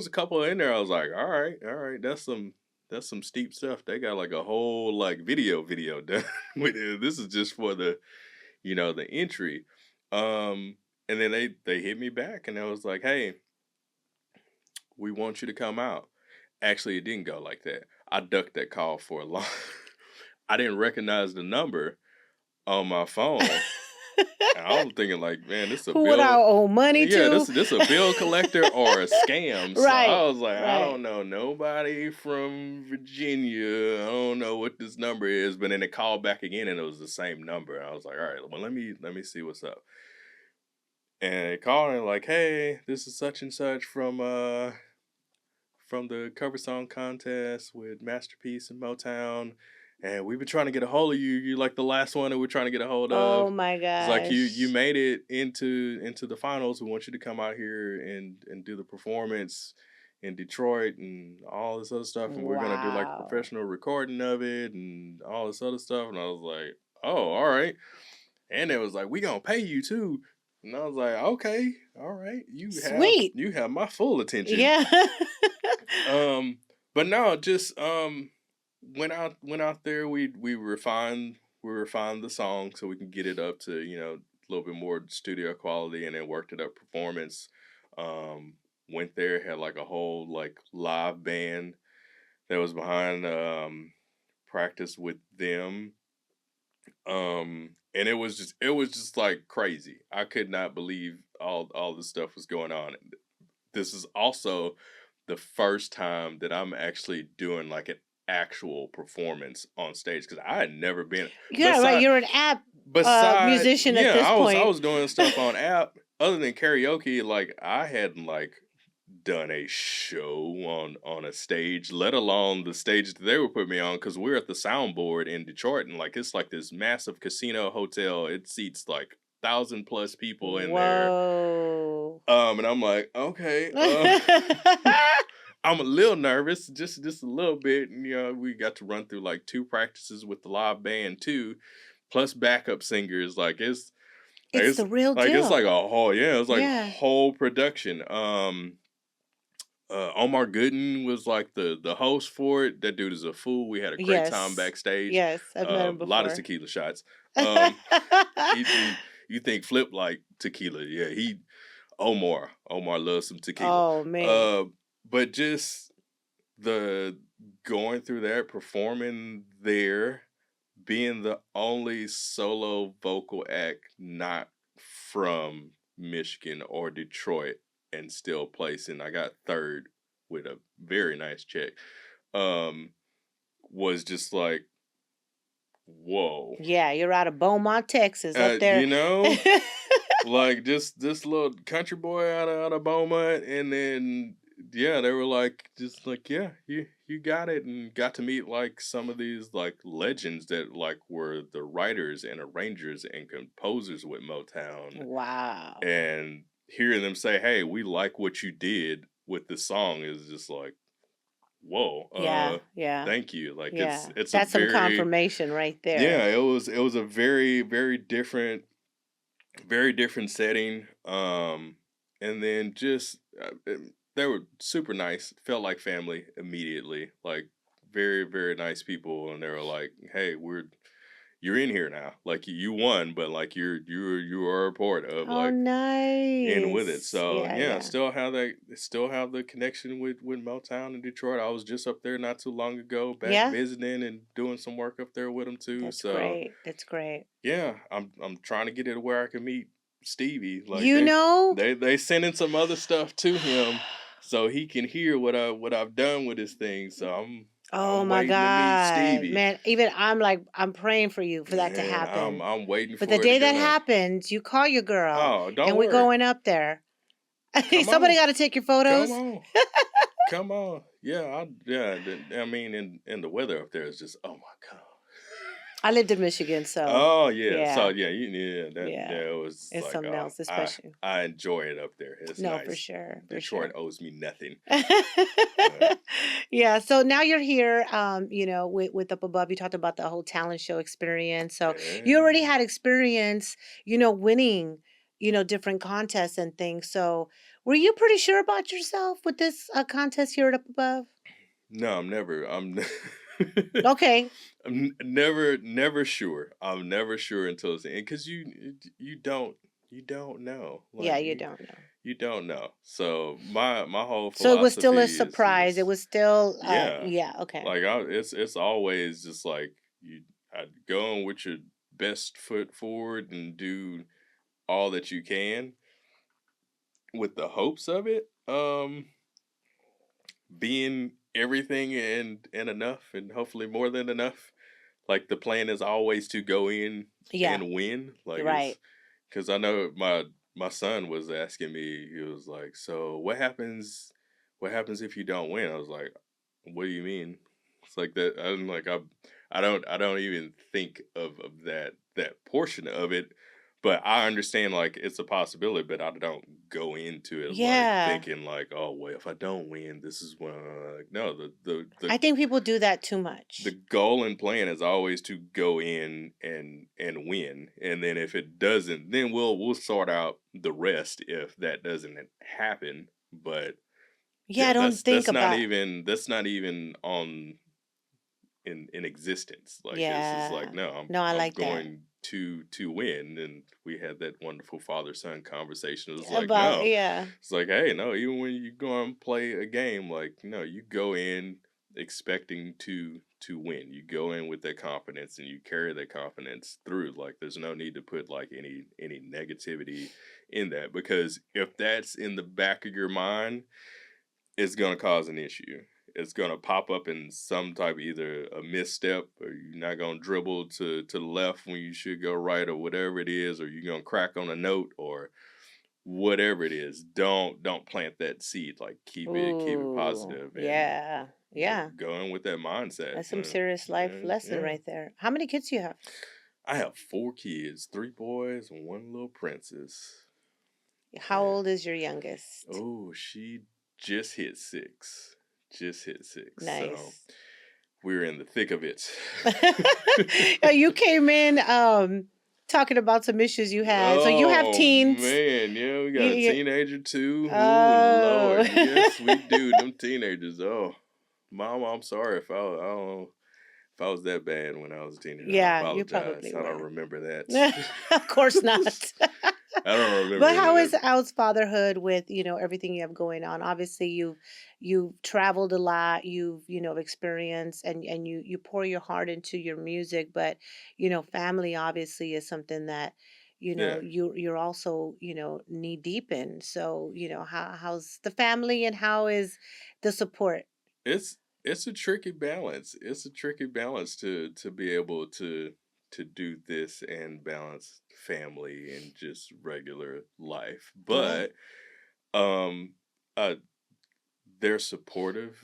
a couple in there. I was like, all right, that's some steep stuff. They got like a whole like video done with it. This is just for the entry. And then they hit me back and I was like, hey, we want you to come out. Actually, it didn't go like that. I ducked that call for a long. I didn't recognize the number on my phone. And I was thinking like, man, this is a Who would I bill. owe money Yeah, to? this a bill collector or a scam. So I Right, was like, I right. don't know nobody from Virginia. I don't know what this number is. But then it called back again and it was the same number. I was like, all right, well let me see what's up. And it called and like, hey, this is such and such from the cover song contest with Masterpiece and Motown. And we've been trying to get a hold of you. You're like the last one that we're trying to get a hold Oh of. my It's like you gosh. made it into the finals. We want you to come out here and do the performance in Detroit and all this other stuff. And we're gonna do like Wow. professional recording of it and all this other stuff. And I was like, oh, all right. And it was like, we gonna pay you too. And I was like, okay, all right. You have Sweet. you have my full attention. Yeah. Um, but no, just went out there. We refined the song so we can get it up to a little bit more studio quality, and then worked it up performance. Um, went there, had like a whole like live band that was behind practice with them. And it was just like crazy. I could not believe all this stuff was going on. This is also the first time that I'm actually doing like an actual performance on stage because I had never been Yeah, right. beside You're an app musician at yeah, this I point. was doing stuff on app other than karaoke. Like I hadn't like done a show on a stage, let alone the stage that they were putting me on, because we're at the soundboard in Detroit, and like it's like this massive casino hotel. It seats like 1,000+ people in there. Whoa. And I'm like, okay, I'm a little nervous, just a little bit. And, we got to run through like 2 practices with the live band too, plus backup singers. Like like It's it's the real it's like deal. a whole yeah, it's like a Yeah. whole production. Omar Gooden was like the host for it. That dude is a fool. We had a great time Yes. backstage. Yes. I've met A him lot of before. tequila shots. Um, you think Flip like tequila? Yeah, Omar loves some tequila. Oh man. Uh, but just the going through that, performing there, being the only solo vocal act not from Michigan or Detroit, and still placing. I got third with a very nice check. Um, was just like, whoa. Yeah, you're out of Beaumont, Texas, up there. You know, like just this little country boy out of Beaumont, and then yeah, they were like just like yeah, you got it, and got to meet like some of these like legends that like were the writers and arrangers and composers with Motown, Wow. and hearing them say, hey, we like what you did with the song is just like whoa, Yeah, yeah, thank you. Like yeah. it's a That's some very confirmation right yeah, there. it was a very very different setting. And then just they were super nice. Felt like family immediately. Like very nice people, and they were like, "Hey, you're in here now. Like you won, but like you are a part of Oh, like in with it. nice. So Yeah, yeah, yeah. still have the connection with Motown in Detroit. I was just up there not too long ago, back Yeah, visiting and doing some work up there with them too. that's So great. That's great. yeah, I'm trying to get it where I can meet Stevie. Like You know, they sending some other stuff to him so he can hear what I've done with his thing. So oh I'm my waiting to meet God, Stevie. man. Even I'm like, I'm praying for you for that to Man, happen. I'm waiting But the for it to day go that down. happens, you call your girl Oh, don't and we worry. going up there. Come Somebody on. got to take your Come photos. on. Come on. Yeah, I mean and the weather up there is just oh my god. I lived in Michigan, so Oh yeah. So yeah, yeah, that yeah, yeah, it was it's like something else, especially. I enjoy it up there. It's No, for nice. sure, for Detroit sure. owes me nothing. Uh, Yeah, so now you're here, with Up Above. You talked about the whole talent show experience. So you already yeah. had experience, winning, different contests and things. So were you pretty sure about yourself with this contest here at Up Above? No, I'm never. Okay. Never sure. I'm never sure until it's because you don't know. Yeah, Like you don't know. you don't know. So my whole So it was still a philosophy is surprise. It just was still, yeah. yeah, okay. Like it's always just like I go in with your best foot forward and do all that you can with the hopes of it. Being everything and enough and hopefully more than enough. Like the plan is always to go in Yeah, and win. Like you're it's right. because I know my son was asking me. He was like, "So what happens? What happens if you don't win?" I was like, "What do you mean?" It's like that. I'm like I don't even think of that portion of it. But I understand like it's a possibility, but I don't go into it like Yeah. thinking like, oh well, if I don't win, this is when like no I think people do that too the much. goal and plan is always to go in and win, and then if it doesn't, then we'll sort out the rest if that doesn't happen. But Yeah, I yeah, don't think about. that's not even on in existence. Like it's just like Yeah. no, No, I I'm like that. going to win, and we had that wonderful father son conversation. It was like About no, yeah. it's like hey no, even when you go and play a game, like no, you go in expecting to win. You go in with that confidence and you carry that confidence through. Like there's no need to put like any negativity in that because if that's in the back of your mind, it's gonna cause an issue. It's gonna pop up in some type of either a misstep or you're not gonna dribble to the left when you should go right or whatever it is, or you're gonna crack on a note or whatever it is. Don't plant that seed. Like keep it Ooh, positive and yeah. Yeah. go in with that mindset. That's some serious life lesson Yeah. right there. How many kids do you have? I have 4 kids, 3 boys and 1 little princess. How Yeah. old is your youngest? Oh, she just hit 6. Just hit 6. So Nice. we're in the thick of it. You came in talking about some issues you had. So you have Oh teens. man, yeah, we got a You, teenager too. Oh oh. Lord, yes, we do. Them teenagers. Oh, Mom, I'm sorry if I don't know if I was that bad when I was a teenager. I Yeah, you apologize. probably I don't were. remember that. Of course not. I don't remember But any of that. how's fatherhood with, everything you have going on? Obviously, you've traveled a lot, you've, experienced and you pour your heart into your music, but family obviously is something that, Yeah, you're also, knee deep in. So, how's the family and how is the support? it's it's a tricky balance. It's a tricky balance to be able to do this and balance family and just regular life. Right. But um uh they're supportive.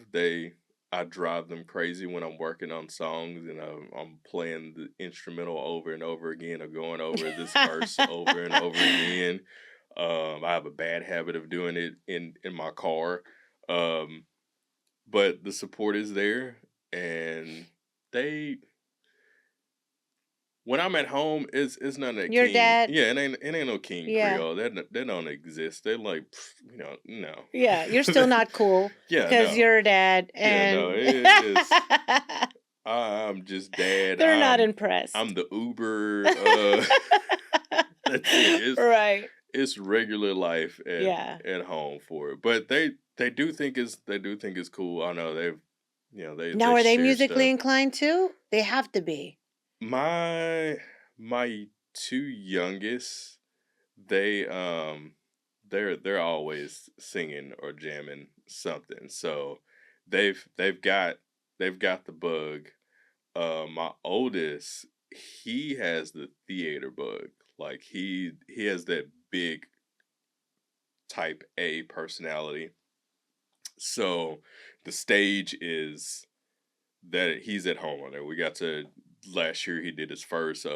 I drive them crazy when I'm working on songs and I'm playing the instrumental over and over again or going over this verse over and over again. I have a bad habit of doing it in my car. Um, but the support is there and they when I'm at home, it's none of that Your King. dad, Yeah, it ain't no King yeah. Creole. That don't exist. They're like, no. Yeah, you're still not cool Yeah, because no. you're a dad Yeah, no. and It is. I'm just dad. They're not impressed. I'm the Uber. That's it. Right. It's regular life Yeah. at home for it. But they do think it's cool. I know they Now, are they share musically stuff. inclined too? They have to be. My two youngest, they they're always singing or jamming something. So they've got the bug. My oldest, he has the theater bug. Like he has that big type A personality. So the stage is that he's at home on it. We got to last year he did his first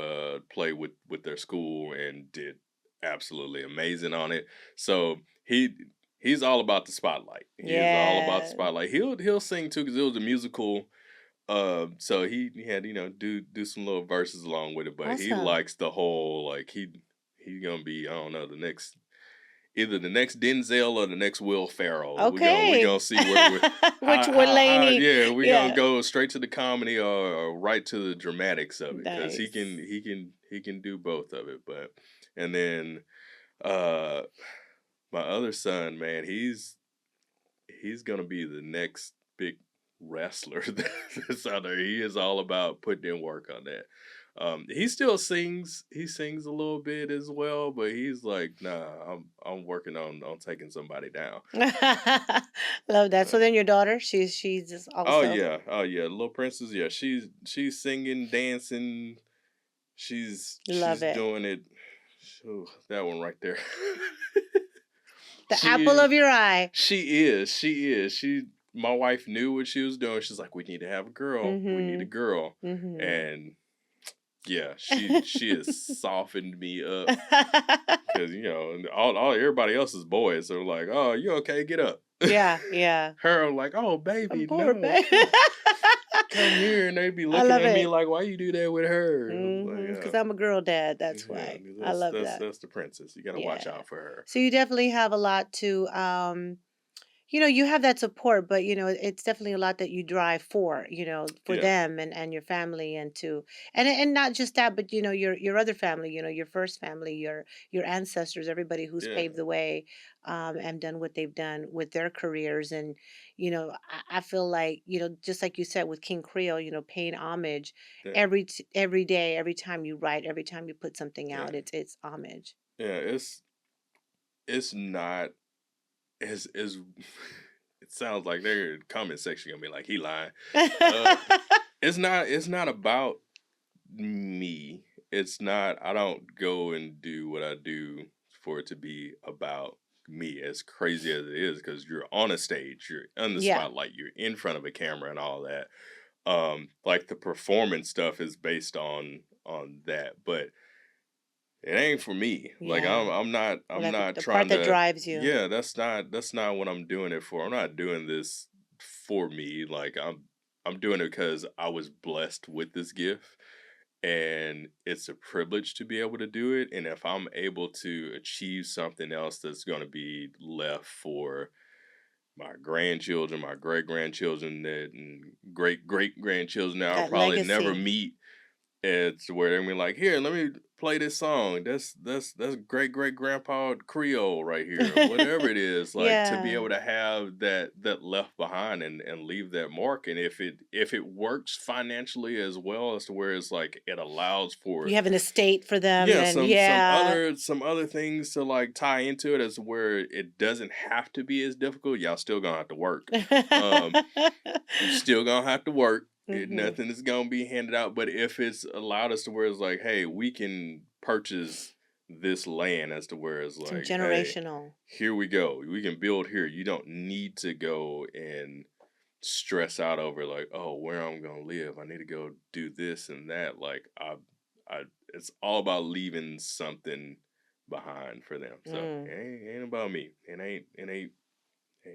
play with their school and did absolutely amazing on it. So he's all about the spotlight. He is all about the Yeah. spotlight. He'll sing too because it was a musical. So he had do some little verses along with it, but he Awesome. likes the whole like he's gonna be, I don't know, the next, either the next Denzel or the next Will Ferrell. We Okay. gonna see where we Which one, how Laney? yeah, we gonna Yeah. go straight to the comedy or right to the dramatics of it because he Nice. can do both of it. But and then uh my other son, man, he's gonna be the next big wrestler that's out there. He is all about putting in work on that. He still sings. He sings a little bit as well, but he's like, nah, I'm working on taking somebody down. Love that. So Uh, then your daughter, she's just oh also yeah, oh yeah, little princess. Yeah, she's singing, dancing. love She's it. doing it. Oh, that one right there. The she apple is. of your eye. She is. She is. My wife knew what she was doing. She's like, we need to have a girl. We need a Mhm. girl. Mhm. And yeah, she has softened me up because and all everybody else is boys. So like, oh, you okay? Get up. Yeah, yeah. Her, I'm like, oh A baby, poor no, baby. come here. And they be I looking love at me it. like, why you do that with her? I'm like, Mhm. Because I'm a girl dad, that's yeah, why. 'cause I love that. that's the princess. You got to watch Yeah. out for her. So you definitely have a lot to you have that support, but it's definitely a lot that you drive for, for Yeah, them and your family and to and not just that, but your other family, your first family, your ancestors, everybody who's yeah, paved the way and done what they've done with their careers. And I feel like, just like you said with King Creole, paying homage yeah, every day, every time you write, every time you put something yeah, out, it's homage. yeah. It's not as it sounds like their comment section gonna be like he lying. Uh, it's not about me. It's not. I don't go and do what I do for it to be about me. As crazy as it is, because you're on a stage, you're on the Yeah, spotlight, you're in front of a camera and all that. Like the performance stuff is based on that, but it ain't for me. Like yeah. Well, I'm that's not the part trying that to, drives you. yeah, that's not what I'm doing it for. I'm not doing this for me. Like I'm doing it because I was blessed with this gift and it's a privilege to be able to do it. And if I'm able to achieve something else that's gonna be left for my grandchildren, my great grandchildren that and great great grandchildren that I'll That probably never legacy. meet, it's where they're gonna be like, here, let me play this song. That's great great grandpa Creole right here, or whatever it is. Like to be Yeah. able to have that left behind and leave that mark. And if it works financially as well as to where it's like it allows for, You have an estate for them yeah, and some yeah. other some other things to like tie into it as where it doesn't have to be as difficult. Y'all still gonna have to work. Um, you still gonna have to work. Mhm. Nothing is gonna be handed out. But if it's allowed us to where it's like, hey, we can purchase this land as to where it's Some like, hey, generational. here we go. We can build here. You don't need to go and stress out over like, oh, where I'm gonna live. I need to go do this and that. Like I it's all about leaving something behind for them. So it Mm. ain't about me. It ain't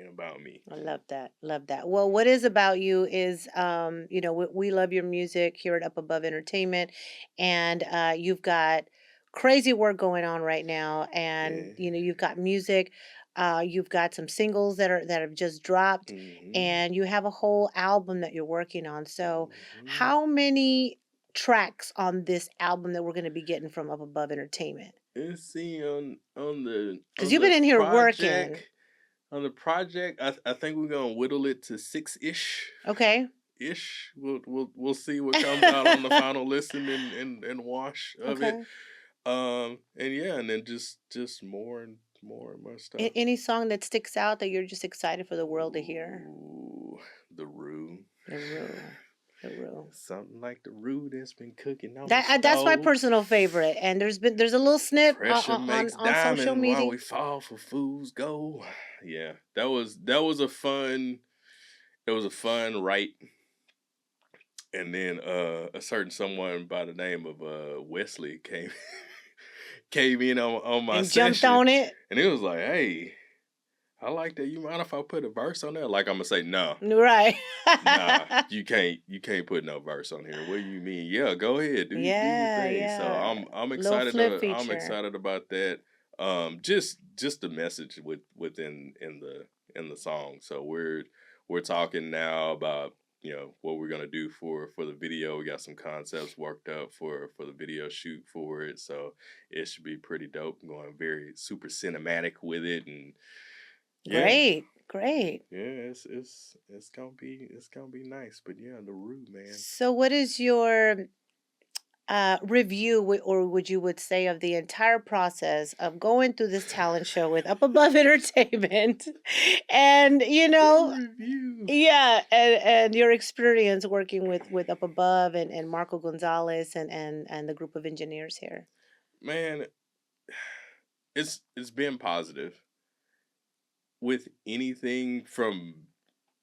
about me. I love that. Love that. Well, what is about you is, we love your music here at Up Above Entertainment, and you've got crazy work going on right now, and Yeah. you've got music. You've got some singles that have just dropped, Hmm. and you have a whole album that you're working on. So, Hmm. how many tracks on this album that we're going to be getting from Up Above Entertainment? Let's see Because on you've been the in here working. project. On the project, I think we're gonna whittle it to six Okay. ish. We'll see what comes out on the final listen and wash of it. Okay. And yeah, and then just more and more stuff. Any song that sticks out that you're just excited for the world to hear? Ooh, the roux. The Rue. The Rue. Something like the roux that's been cooking on the That's my stove. personal favorite, and there's a little snip Pressure makes on social diamond while media. we fall for fools go. Yeah, that was a fun. It was a fun write. And then a certain someone by the name of Wesley came came in on my And jumped session, on it. and it was like, "Hey, I like that. You mind if I put a verse on there?" Like I'm gonna say, "No, Right. nah, you can't put no verse on here." What do you mean? Yeah, go ahead, do your Yeah, thing. So yeah. I'm Little excited. flip I'm feature. excited about that. Just the message within in the song. So we're talking now about what we're gonna do for the video. We got some concepts worked up for the video shoot for it. So it should be pretty dope. Going very super cinematic with it, and yeah. Great, great. Yeah, it's gonna be nice, but yeah, the roux, man. So what is your review or would you would say of the entire process of going through this talent show with Up Above Entertainment and The review, yeah, and your experience working with Up Above and Marco Gonzalez and the group of engineers here. man. It's been positive with anything from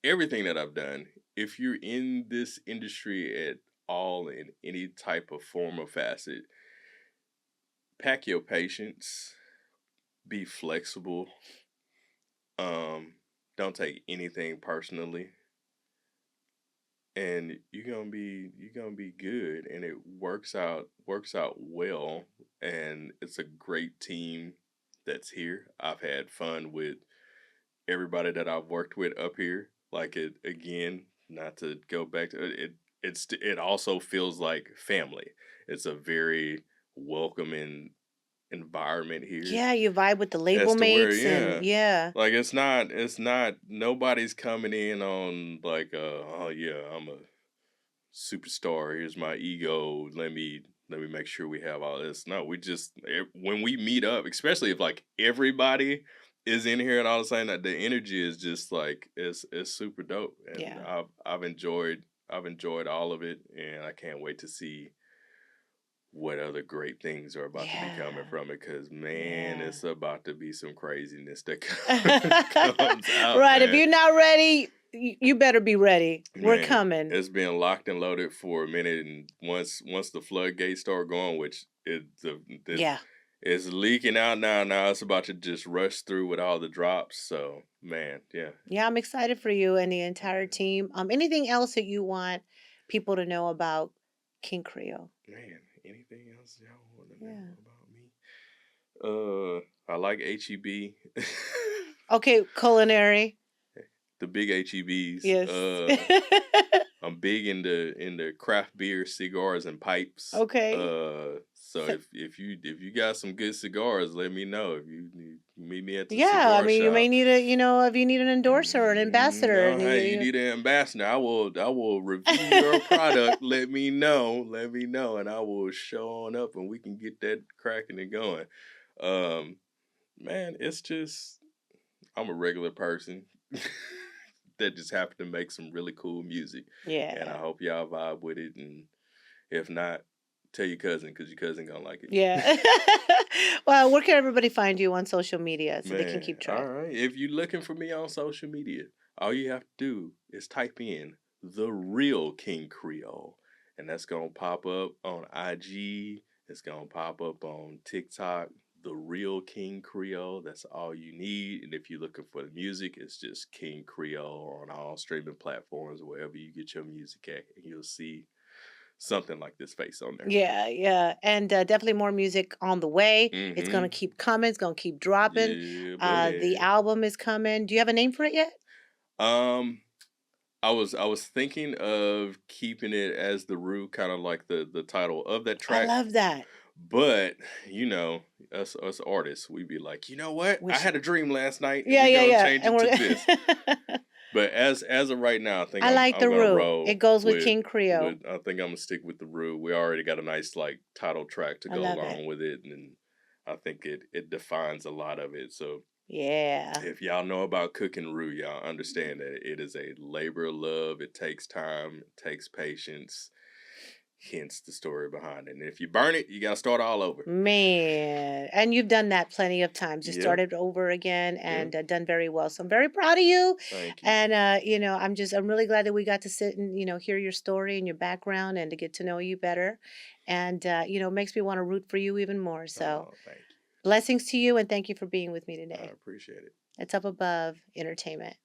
everything that I've done. If you're in this industry at all in any type of form or facet, pack your patience, be flexible. Um, don't take anything personally, and you're gonna be good, and it works out well, and it's a great team that's here. I've had fun with everybody that I've worked with up here. Like it again, not to go back to it. It also feels like family. It's a very welcoming environment here. Yeah, you vibe with the label As to where, mates and yeah, yeah. like it's not nobody's coming in on like oh yeah, I'm a superstar. Here's my ego. Let me make sure we have all this. No, we just when we meet up, especially if like everybody is in here and all the same, that the energy is just like it's super dope, and Yeah. I've enjoyed all of it, and I can't wait to see what other great things are about to be coming Yeah. from it. Cause man, Yeah. it's about to be some craziness that comes out, Right, if man. you're not ready, you better be ready. We're Man, coming. it's been locked and loaded for a minute, and once the floodgates start going, which Yeah. it's leaking out now. Now it's about to just rush through with all the drops. So man, yeah, Yeah, I'm excited for you and the entire team. Anything else that you want people to know about King Creole? man. Anything else y'all want to know Yeah. about me? I like HEB, Okay, culinary. the big HEBs. Yes. I'm big into craft beer, cigars, and pipes. Okay. So So, if you got some good cigars, let me know. If you meet me at the yeah, I cigar mean, you may shop. need if you need an endorser or an ambassador, No, and hey, you need an ambassador. I will review your product. Let me know, and I will show on up, and we can get that cracking and going. Um, man, it's just I'm a regular person that just happened to make some really cool music, and I yeah, hope y'all vibe with it. And if not, tell your cousin because your cousin gonna like it. yeah. Well, where can everybody find you on social media so they can Man, keep all track? right. If you're looking for me on social media, all you have to do is type in the real King Creole, and that's gonna pop up on IG. It's gonna pop up on TikTok. The real King Creole. That's all you need. And if you're looking for the music, it's just King Creole on all streaming platforms, wherever you get your music at, and you'll see something like this face on there. Yeah, yeah, and, definitely more music on the way. It's gonna Mm-hmm. keep coming, it's gonna keep dropping. Yeah, The buddy. album is coming. Do you have a name for it yet? Um, I was thinking of keeping it as the Rue, kind of like the title of that I track. love that. But you know, us artists, we be like, you know what? We I should had a dream last night, and Yeah, we yeah, gonna yeah, change and it to we're this. But as of right now, I think I I'm like I'm the gonna roux. roll It goes with with King Creole. I think I'm gonna stick with the Rue. We already got a nice like title track to I go love it. along with it, and I think it defines a lot of it. So Yeah. if y'all know about cooking roux, y'all understand that it is a labor of love. It takes time, it takes patience. Hence the story behind it. And if you burn it, you gotta start all over. Man, and you've done that plenty of times. You Yep, started over again yep. and, done very well. So I'm very proud of you, Thank you. and, I'm really glad that we got to sit and, hear your story and your background and to get to know you better, and, makes me wanna root for you even more. So, Oh, thank you. blessings to you, and thank you for being with me I today. appreciate it. It's Up Above Entertainment.